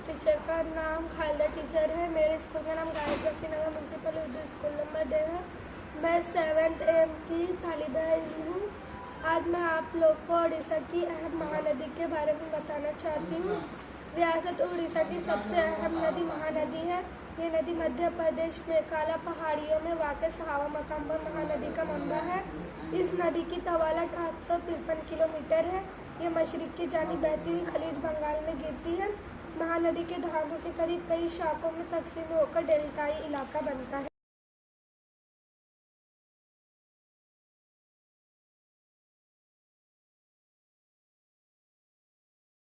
Teacher का नाम Khaleda teacher है। मेरे स्कूल का नाम Gayatri Nagar municipal Urdu school number 2 है। मैं 7th AM की तालिबा इल्म हूँ। आज मैं आप लोग को उड़ीसा की अहम महानदी के बारे में बताना चाहती हूँ। रियासत उड़ीसा की सबसे अहम नदी महानदी है। ये नदी मध्य प्रदेश में काला पहाड़ियों में वाक़ सहावा मकाम पर महानदी का मंबा है। इस नदी की तवालत 853 किलोमीटर है। ये मशरिक़ की जानिब बहती हुई खलीज बंगाल में गिरती है। महानदी के धारों के करीब कई शाखों में तकसीम होकर डेल्टाई इलाका बनता है।